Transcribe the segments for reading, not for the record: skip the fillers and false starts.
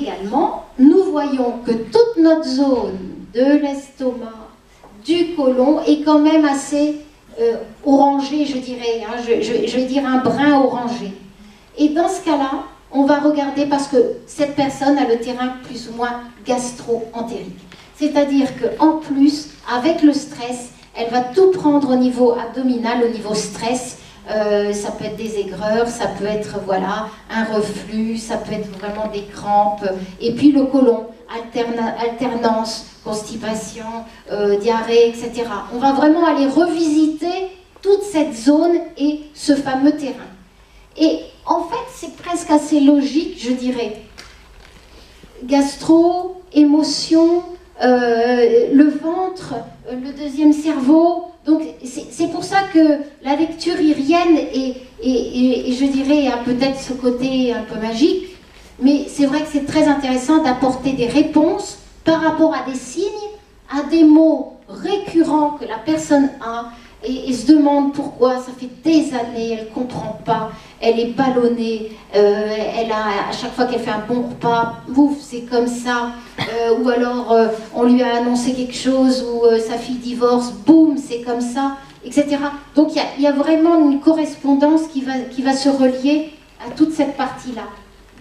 également, nous voyons que toute notre zone de l'estomac, du côlon, est quand même assez orangée, je dirais, hein, je vais dire un brun orangé. Et dans ce cas-là, on va regarder parce que cette personne a le terrain plus ou moins gastro-entérique. C'est-à-dire qu'en plus, avec le stress, elle va tout prendre au niveau abdominal, au niveau stress. Ça peut être des aigreurs, ça peut être voilà, un reflux, ça peut être vraiment des crampes. Et puis le côlon, alternance, constipation, diarrhée, etc. On va vraiment aller revisiter toute cette zone et ce fameux terrain. Et en fait, c'est presque assez logique, je dirais. Gastro, émotion, le ventre, le deuxième cerveau. Donc c'est pour ça que la lecture irienne et je dirais a peut-être ce côté un peu magique, mais c'est vrai que c'est très intéressant d'apporter des réponses par rapport à des signes, à des mots récurrents que la personne a et se demande pourquoi, ça fait des années, elle ne comprend pas, elle est ballonnée, elle a, à chaque fois qu'elle fait un bon repas, ouf, c'est comme ça, ou alors on lui a annoncé quelque chose, ou sa fille divorce, boum, c'est comme ça, etc. Donc il y a vraiment une correspondance qui va se relier à toute cette partie-là.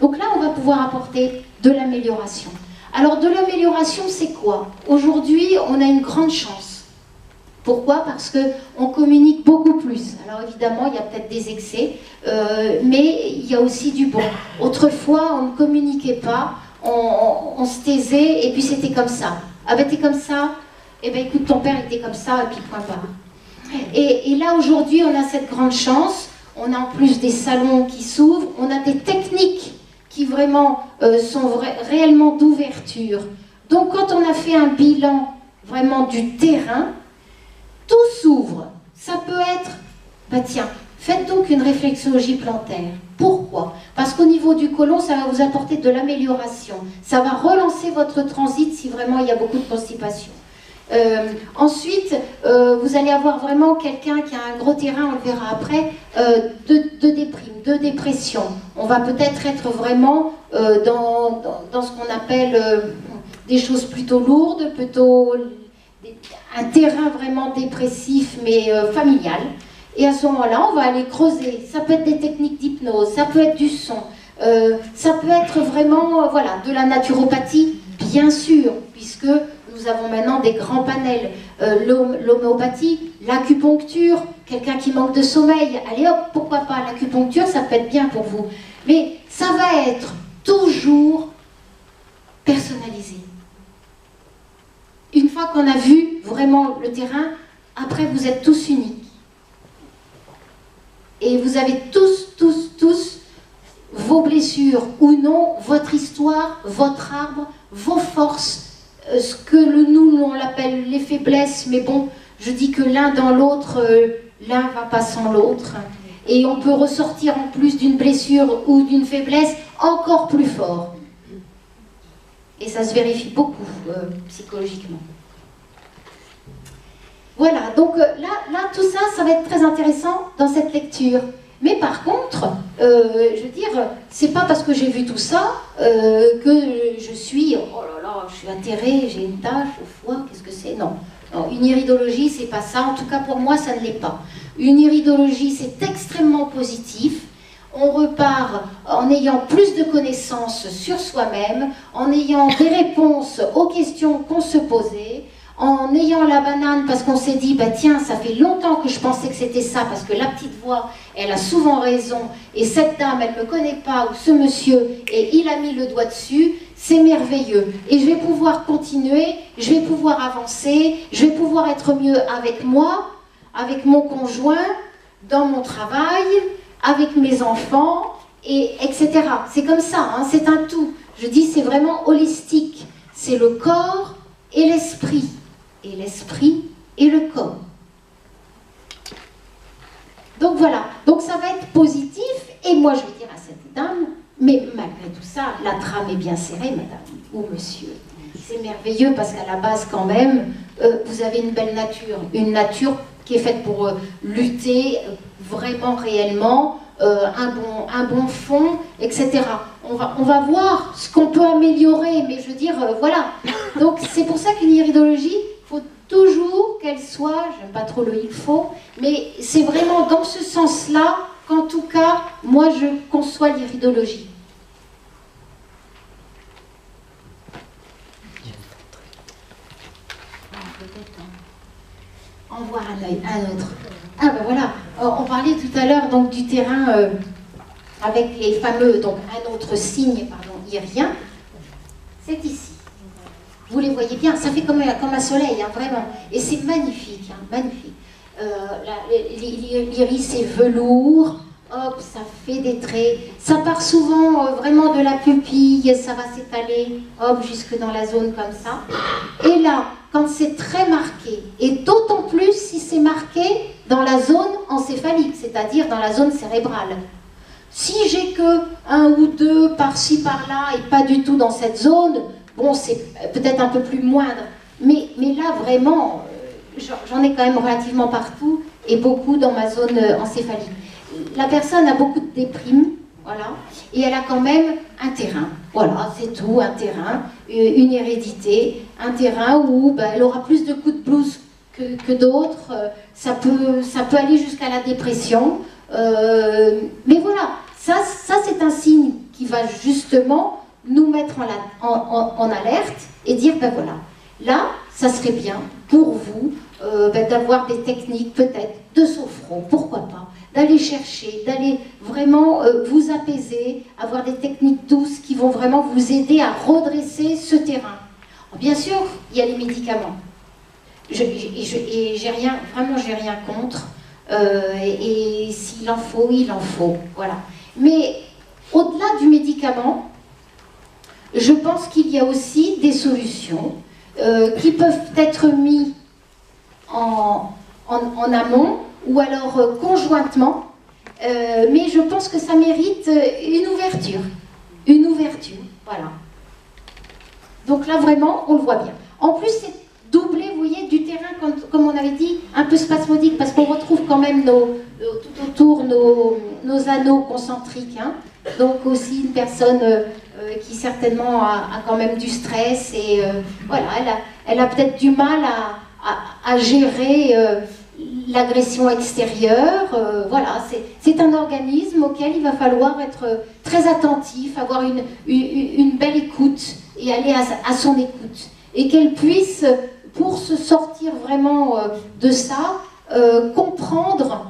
Donc là, on va pouvoir apporter de l'amélioration. Alors de l'amélioration, c'est quoi? Aujourd'hui, on a une grande chance. Pourquoi? Parce qu'on communique beaucoup plus. Alors évidemment, il y a peut-être des excès, mais il y a aussi du bon. Autrefois, on ne communiquait pas, on se taisait, et puis c'était comme ça. Ah ben t'es comme ça, eh ben écoute, ton père était comme ça, et puis point barre. Et là, aujourd'hui, on a cette grande chance, on a en plus des salons qui s'ouvrent, on a des techniques qui vraiment sont réellement d'ouverture. Donc quand on a fait un bilan vraiment du terrain, tout s'ouvre. Ça peut être, bah tiens, faites donc une réflexologie plantaire. Pourquoi? Parce qu'au niveau du côlon, ça va vous apporter de l'amélioration. Ça va relancer votre transit si vraiment il y a beaucoup de constipation. Ensuite, vous allez avoir vraiment quelqu'un qui a un gros terrain, on le verra après, de déprime, de dépression. On va peut-être être vraiment dans ce qu'on appelle des choses plutôt lourdes, plutôt un terrain vraiment dépressif mais familial. Et à ce moment-là, on va aller creuser. Ça peut être des techniques d'hypnose, ça peut être du son, ça peut être vraiment voilà, de la naturopathie, bien sûr, puisque nous avons maintenant des grands panels. L'homéopathie, l'acupuncture, quelqu'un qui manque de sommeil, allez hop, pourquoi pas, l'acupuncture, ça peut être bien pour vous. Mais ça va être toujours personnalisé. Une fois qu'on a vu vraiment le terrain, après vous êtes tous uniques. Et vous avez tous vos blessures ou non, votre histoire, votre arbre, vos forces, ce que nous on l'appelle les faiblesses, mais bon, je dis que l'un dans l'autre, l'un va pas sans l'autre. Et on peut ressortir en plus d'une blessure ou d'une faiblesse encore plus fort. Et ça se vérifie beaucoup psychologiquement. Voilà, donc là, tout ça, ça va être très intéressant dans cette lecture. Mais par contre, je veux dire, c'est pas parce que j'ai vu tout ça que je suis, oh là là, je suis atterrée, j'ai une tache au foie, qu'est-ce que c'est? Non. Non, une iridologie, c'est pas ça. En tout cas, pour moi, ça ne l'est pas. Une iridologie, c'est extrêmement positif. On repart en ayant plus de connaissances sur soi-même, en ayant des réponses aux questions qu'on se posait, en ayant la banane parce qu'on s'est dit, bah tiens, ça fait longtemps que je pensais que c'était ça, parce que la petite voix, elle a souvent raison, et cette dame, elle ne me connaît pas, ou ce monsieur, et il a mis le doigt dessus, c'est merveilleux. Et je vais pouvoir continuer, je vais pouvoir avancer, je vais pouvoir être mieux avec moi, avec mon conjoint, dans mon travail, avec mes enfants, et etc. C'est comme ça, hein, c'est un tout. Je dis, c'est vraiment holistique. C'est le corps et l'esprit. Et l'esprit et le corps. Donc voilà, donc ça va être positif, et moi je vais dire à cette dame, mais malgré tout ça, la trame est bien serrée, madame, ou monsieur. C'est merveilleux parce qu'à la base quand même, vous avez une belle nature, une nature qui est faite pour lutter vraiment réellement, un bon fond, etc. on va voir ce qu'on peut améliorer, mais je veux dire, voilà. Donc c'est pour ça qu'une iridologie, il faut toujours qu'elle soit, j'aime pas trop le il faut, mais c'est vraiment dans ce sens-là qu'en tout cas, moi je conçois l'iridologie. En voir un autre. Ah ben voilà, on parlait tout à l'heure donc du terrain avec les fameux, donc un autre signe, pardon, irien, c'est ici. Vous les voyez bien, ça fait comme un soleil, hein, vraiment. Et c'est magnifique, hein, magnifique. L'iris est velours, hop, ça fait des traits. Ça part souvent vraiment de la pupille, ça va s'étaler, hop, jusque dans la zone comme ça. Et là, quand c'est très marqué, et d'autant plus si c'est marqué dans la zone encéphalique, c'est-à-dire dans la zone cérébrale. Si j'ai que un ou deux par-ci par-là et pas du tout dans cette zone, bon, c'est peut-être un peu plus moindre, mais là vraiment, j'en ai quand même relativement partout et beaucoup dans ma zone encéphalique. La personne a beaucoup de déprime, voilà, et elle a quand même un terrain, voilà, c'est tout, un terrain, une hérédité, un terrain où elle aura plus de coups de blues que d'autres, ça peut aller jusqu'à la dépression, mais voilà, ça c'est un signe qui va justement nous mettre en alerte et dire, ben voilà, là, ça serait bien pour vous d'avoir des techniques peut-être de sophro, pourquoi pas, d'aller chercher, d'aller vraiment vous apaiser, avoir des techniques douces qui vont vraiment vous aider à redresser ce terrain. Alors, bien sûr, il y a les médicaments. Et j'ai rien, vraiment, j'ai rien contre. Et s'il en faut, il en faut. Voilà. Mais au-delà du médicament, je pense qu'il y a aussi des solutions qui peuvent être mises en amont ou alors conjointement, mais je pense que ça mérite une ouverture. Une ouverture, voilà. Donc là, vraiment, on le voit bien. En plus, c'est doublé, vous voyez, du terrain, comme on avait dit, un peu spasmodique, parce qu'on retrouve quand même tout autour nos anneaux concentriques. Hein. Donc aussi une personne qui certainement a quand même du stress et voilà, elle a peut-être du mal à gérer l'agression extérieure. Voilà, c'est un organisme auquel il va falloir être très attentif, avoir une belle écoute et aller à son écoute. Et qu'elle puisse, pour se sortir vraiment de ça, comprendre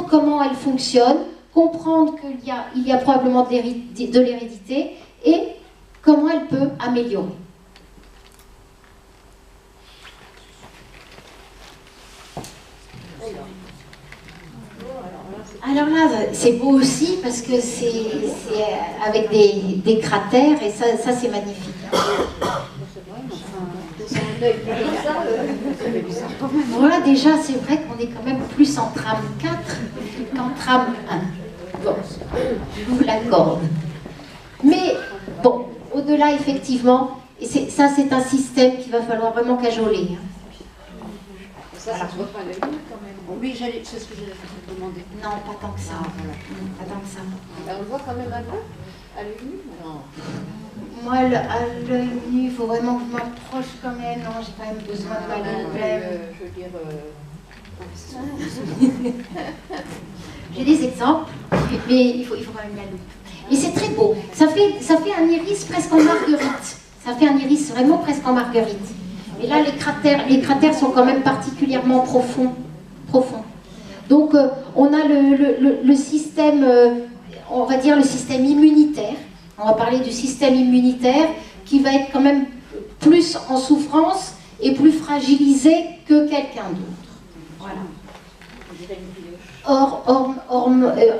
comment elle fonctionne, comprendre qu'il y a probablement de l'hérédité et comment elle peut améliorer. Alors là, c'est beau aussi parce que c'est avec des cratères et ça c'est magnifique. Voilà, déjà, c'est vrai qu'on est quand même plus en trame 4 qu'en trame 1. Bon, je vous l'accorde. Mais, bon, au-delà, effectivement, et ça, c'est un système qu'il va falloir vraiment cajoler. Hein. Ça se voit pas à l'œil nu quand même. Oui, c'est ce que j'allais te demander. Non, pas tant que ça. Voilà. Pas tant que ça. On le voit quand même à l'œil nu? Non. Moi, à l'œil nu, il faut vraiment que je m'approche quand même. Non, j'ai quand même besoin de ma loupe. Je veux dire... J'ai des exemples, mais il faut quand même la loupe. Et c'est très beau. Ça fait un iris presque en marguerite. Ça fait un iris vraiment presque en marguerite. Et là, les cratères sont quand même particulièrement profonds. Donc, on a le système, on va dire le système immunitaire. On va parler du système immunitaire qui va être quand même plus en souffrance et plus fragilisé que quelqu'un d'autre. Voilà.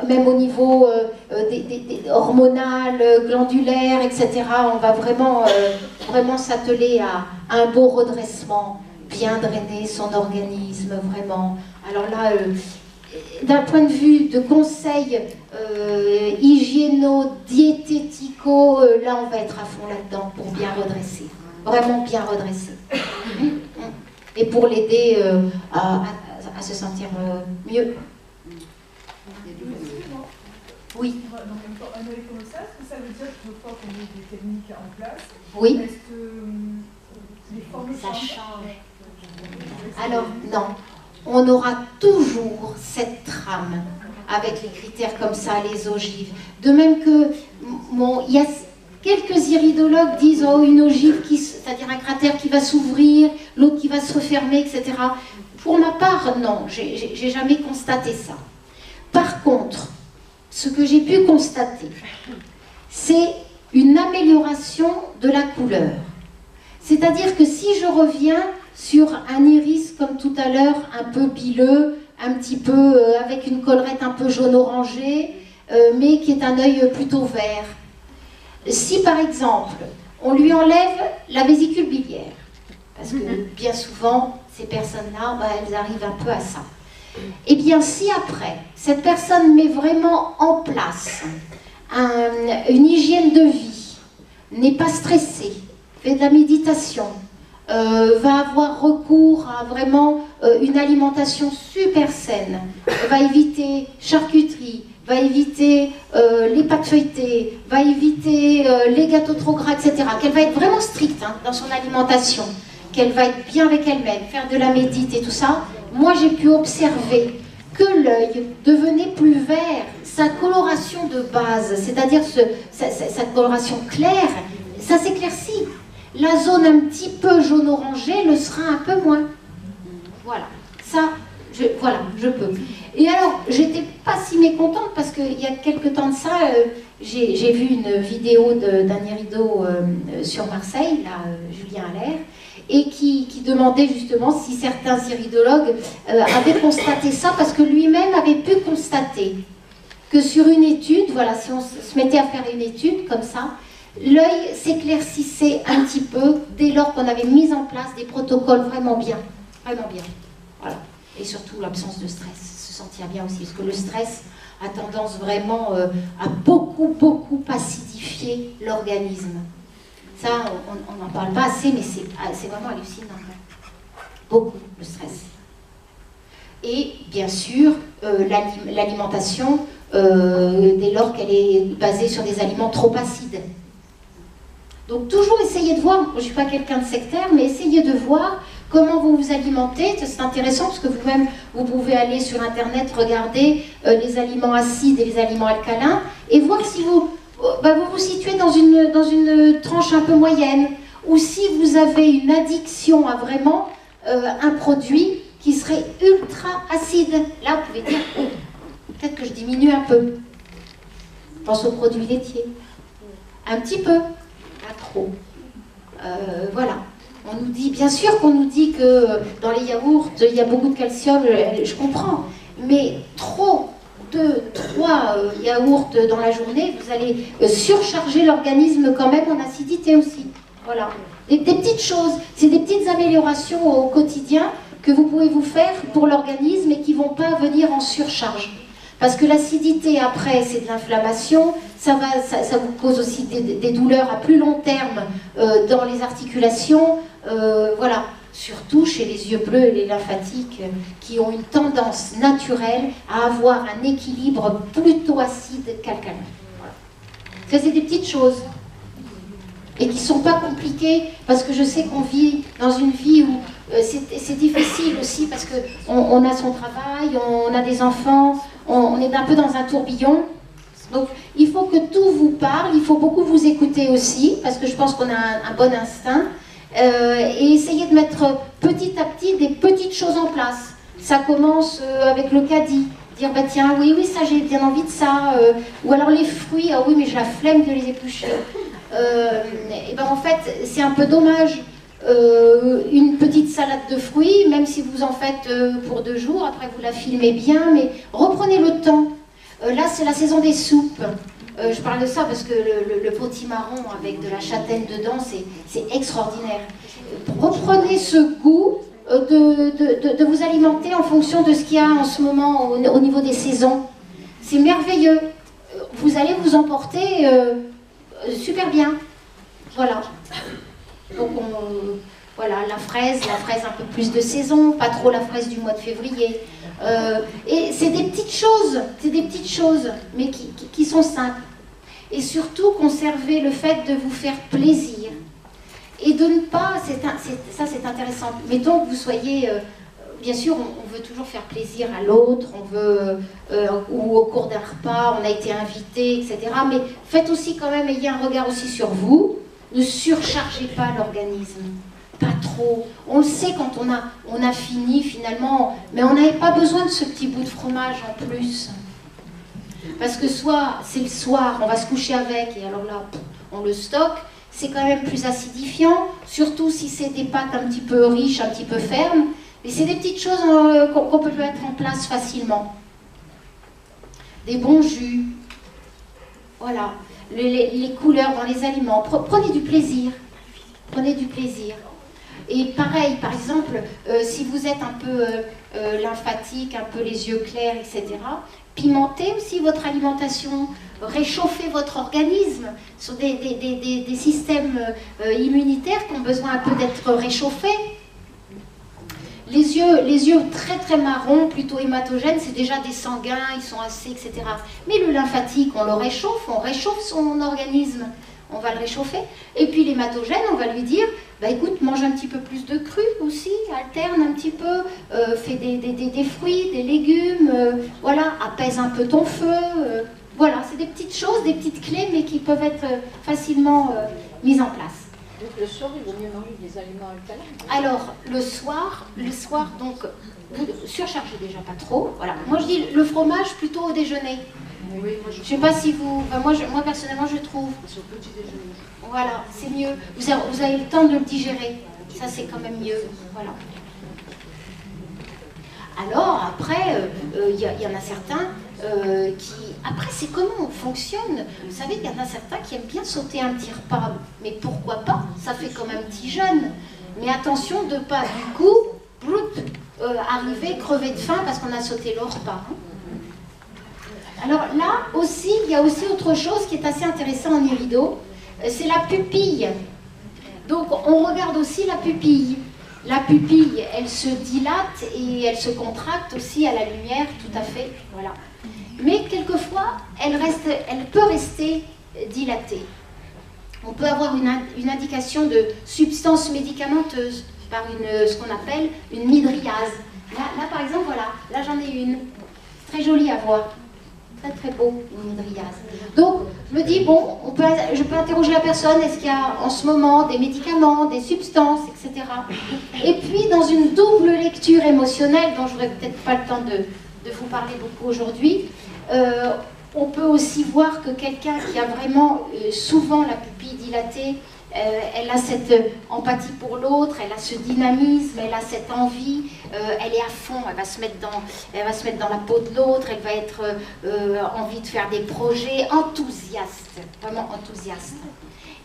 Même au niveau hormonal, glandulaire, etc., on va vraiment s'atteler à un beau redressement, bien drainer son organisme, vraiment. Alors là, d'un point de vue de conseils hygiéno-diétético, là on va être à fond là-dedans pour bien redresser, vraiment bien redresser. Et pour l'aider à se sentir mieux. Oui. Donc un œil comme ça, est-ce que ça veut dire qu'il faut qu'on ait des techniques en place. Oui. Est-ce que les formes ça change? Alors, non. On aura toujours cette trame avec les critères comme ça, les ogives. De même que, bon, il y a quelques iridologues disent oh, une ogive, c'est-à-dire un cratère qui va s'ouvrir, l'autre qui va se refermer, etc. Pour ma part, non, j'ai jamais constaté ça. Par contre, ce que j'ai pu constater, c'est une amélioration de la couleur. C'est-à-dire que si je reviens sur un iris comme tout à l'heure, un peu bileux, un petit peu avec une collerette un peu jaune-orangé, mais qui est un œil plutôt vert. Si par exemple, on lui enlève la vésicule biliaire, parce que bien souvent, ces personnes-là, bah, elles arrivent un peu à ça. Eh bien, si après, cette personne met vraiment en place une hygiène de vie, n'est pas stressée, fait de la méditation, va avoir recours à vraiment une alimentation super saine, va éviter charcuterie, va éviter les pâtes feuilletées, va éviter les gâteaux trop gras, etc. Qu'elle va être vraiment stricte dans son alimentation, qu'elle va être bien avec elle-même, faire de la médite et tout ça. Moi, j'ai pu observer que l'œil devenait plus vert, sa coloration de base, c'est-à-dire sa coloration claire, ça s'éclaircit. La zone un petit peu jaune-orangé le sera un peu moins. Voilà, ça, je peux. Et alors, j'étais pas si mécontente parce qu'il y a quelques temps de ça, j'ai vu une vidéo d'un irido sur Marseille, là, Julien Allaire, et qui demandait justement si certains iridologues avaient constaté ça, parce que lui-même avait pu constater que sur une étude, voilà, si on se mettait à faire une étude comme ça, l'œil s'éclaircissait un petit peu dès lors qu'on avait mis en place des protocoles vraiment bien, voilà. Et surtout l'absence de stress, se sentir bien aussi, parce que le stress a tendance vraiment à beaucoup acidifier l'organisme. Ça, on n'en parle pas assez, mais c'est vraiment hallucinant. Beaucoup, le stress. Et bien sûr, l'alimentation, dès lors qu'elle est basée sur des aliments trop acides. Donc toujours essayez de voir, je ne suis pas quelqu'un de sectaire, mais essayez de voir comment vous vous alimentez. C'est intéressant parce que vous-même, vous pouvez aller sur Internet, regarder les aliments acides et les aliments alcalins, et voir si vous vous situez dans une tranche un peu moyenne, ou si vous avez une addiction à vraiment un produit qui serait ultra acide. Là, vous pouvez dire, oh, peut-être que je diminue un peu. Je pense aux produits laitiers. Un petit peu, pas trop. Voilà. On nous dit, bien sûr qu'on nous dit que dans les yaourts, il y a beaucoup de calcium, je comprends, mais trop, 2, 3 yaourts dans la journée, vous allez surcharger l'organisme quand même en acidité aussi. Voilà. Des petites choses, c'est des petites améliorations au quotidien que vous pouvez vous faire pour l'organisme et qui ne vont pas venir en surcharge. Parce que l'acidité, après, c'est de l'inflammation, ça vous cause aussi des douleurs à plus long terme dans les articulations, voilà. Surtout chez les yeux bleus et les lymphatiques qui ont une tendance naturelle à avoir un équilibre plutôt acide qu'alcalin. Voilà. Ça, c'est des petites choses. Et qui ne sont pas compliquées, parce que je sais qu'on vit dans une vie où c'est difficile aussi, parce qu'on a son travail, on a des enfants, on est un peu dans un tourbillon. Donc il faut que tout vous parle, il faut beaucoup vous écouter aussi, parce que je pense qu'on a un bon instinct, et essayer de mettre petit à petit des petites choses en place. Ça commence avec le caddie, dire bah tiens, oui, ça j'ai bien envie de ça, ou alors les fruits, ah oui mais j'ai la flemme de les éplucher. Et ben en fait c'est un peu dommage. Une petite salade de fruits, même si vous en faites pour 2 jours, après vous la filmez bien, mais reprenez le temps. Là c'est la saison des soupes. Je parle de ça parce que le potimarron avec de la châtaigne dedans, c'est extraordinaire. Reprenez ce goût de vous alimenter en fonction de ce qu'il y a en ce moment au niveau des saisons. C'est merveilleux. Vous allez vous emporter super bien. Voilà. Donc voilà, la fraise un peu plus de saison, pas trop la fraise du mois de février. Et c'est des petites choses, mais qui sont simples. Et surtout, conservez le fait de vous faire plaisir. Et de ne pas, ça c'est intéressant, mettons que vous soyez, bien sûr on veut toujours faire plaisir à l'autre, on veut, ou au cours d'un repas, on a été invité, etc. Mais faites aussi quand même, ayez un regard aussi sur vous, ne surchargez pas l'organisme, pas trop. On le sait quand on a fini finalement, mais on n'avait pas besoin de ce petit bout de fromage en plus. Parce que soit c'est le soir, on va se coucher avec, et alors là, on le stocke, c'est quand même plus acidifiant, surtout si c'est des pâtes un petit peu riches, un petit peu fermes. Mais c'est des petites choses qu'on peut mettre en place facilement. Des bons jus, voilà, les couleurs dans les aliments. Prenez du plaisir, prenez du plaisir. Et pareil, par exemple, si vous êtes un peu lymphatique, un peu les yeux clairs, etc., pimentez aussi votre alimentation, réchauffez votre organisme sur des systèmes immunitaires qui ont besoin un peu d'être réchauffés. Les yeux très très marrons, plutôt hématogènes, c'est déjà des sanguins, ils sont assez, etc. Mais le lymphatique, on réchauffe son organisme, on va le réchauffer. Et puis l'hématogène, on va lui dire, bah écoute, mange un petit peu plus de cru aussi, alterne un petit peu, fais des fruits, des légumes, voilà, apaise un peu ton feu. Voilà, c'est des petites choses, des petites clés, mais qui peuvent être facilement mises en place. Donc le soir, il vaut mieux manger des aliments alcalins. Alors, le soir, donc, vous surchargez déjà pas trop. Voilà. Moi, je dis le fromage plutôt au déjeuner. Oui, moi je sais pas si vous... Enfin, moi, personnellement, je trouve. C'est au petit déjeuner. Voilà, c'est mieux. Vous avez le temps de le digérer. Ça, c'est quand même mieux. Voilà. Alors, après, il y en a certains qui... Après, c'est comment on fonctionne. Vous savez qu'il y en a certains qui aiment bien sauter un petit repas. Mais pourquoi pas? Ça fait comme un petit jeûne. Mais attention de ne pas, du coup, arriver crever de faim parce qu'on a sauté le repas. Alors là aussi, il y a aussi autre chose qui est assez intéressant en irido. C'est la pupille. Donc, on regarde aussi la pupille. La pupille, elle se dilate et elle se contracte aussi à la lumière, tout à fait. Voilà. Mais quelquefois, elle peut rester dilatée. On peut avoir une indication de substance médicamenteuse par ce qu'on appelle une mydriase. Là, par exemple, voilà, là j'en ai une, très jolie à voir. Très très beau, une mydriase. Donc, je me dis, bon, je peux interroger la personne, est-ce qu'il y a en ce moment des médicaments, des substances, etc. Et puis, dans une double lecture émotionnelle, dont je n'aurai peut-être pas le temps de vous parler beaucoup aujourd'hui, on peut aussi voir que quelqu'un qui a vraiment souvent la pupille dilatée, elle a cette empathie pour l'autre, elle a ce dynamisme, elle a cette envie, elle est à fond, elle va se mettre dans la peau de l'autre, elle va être envie de faire des projets, enthousiaste, vraiment enthousiaste.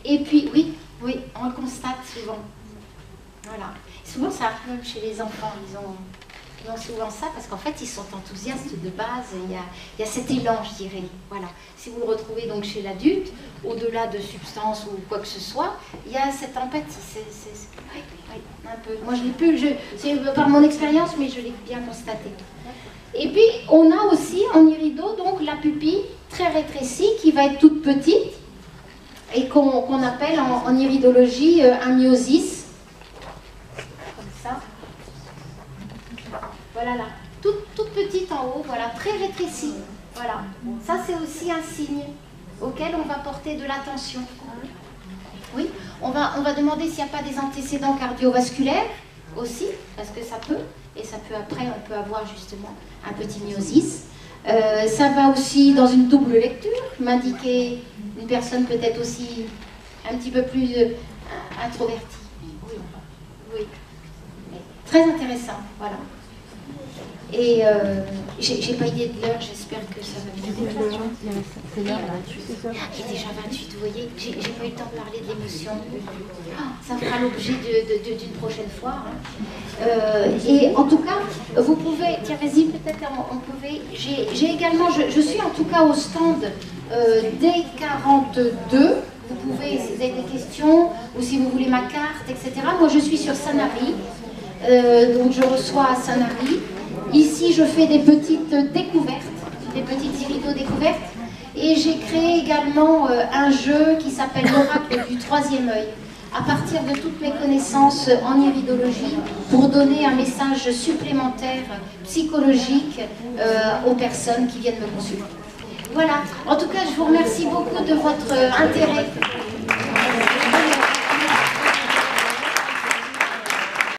Et puis, oui, on le constate souvent. Voilà. Souvent, ça arrive même chez les enfants, ils ont souvent ça, parce qu'en fait, ils sont enthousiastes de base, il y a cet élan, je dirais. Voilà. Si vous le retrouvez donc chez l'adulte, au-delà de substances ou quoi que ce soit, il y a cette empathie. Oui, un peu. Moi, je l'ai plus, c'est par mon expérience, mais je l'ai bien constaté. Et puis, on a aussi en irido, donc, la pupille très rétrécie, qui va être toute petite, et qu'on appelle en iridologie un myosis. Voilà là, toute petite en haut, voilà, très rétrécie. Voilà, ça c'est aussi un signe auquel on va porter de l'attention. Oui, on va demander s'il n'y a pas des antécédents cardiovasculaires aussi, parce que ça peut, et ça peut après, on peut avoir justement un petit myosis. Ça va aussi dans une double lecture, m'indiquer une personne peut-être aussi un petit peu plus introvertie. Oui. Très intéressant, voilà. Et j'ai pas idée de l'heure, j'espère que ça va bien. C'est l'heure 28. Il est déjà 28, vous voyez, j'ai pas eu le temps de parler de l'émotion. Ça fera l'objet d'une prochaine fois. Et en tout cas, vous pouvez, tiens vas-y, peut-être on pouvait, j'ai également, je suis en tout cas au stand D42. Vous pouvez, si vous avez des questions, ou si vous voulez ma carte, etc. Moi je suis sur Sanary, donc je reçois à Sanary. Ici, je fais des petites découvertes, des petites irido-découvertes. Et j'ai créé également un jeu qui s'appelle l'oracle du troisième œil, à partir de toutes mes connaissances en iridologie, pour donner un message supplémentaire psychologique aux personnes qui viennent me consulter. Voilà, en tout cas je vous remercie beaucoup de votre intérêt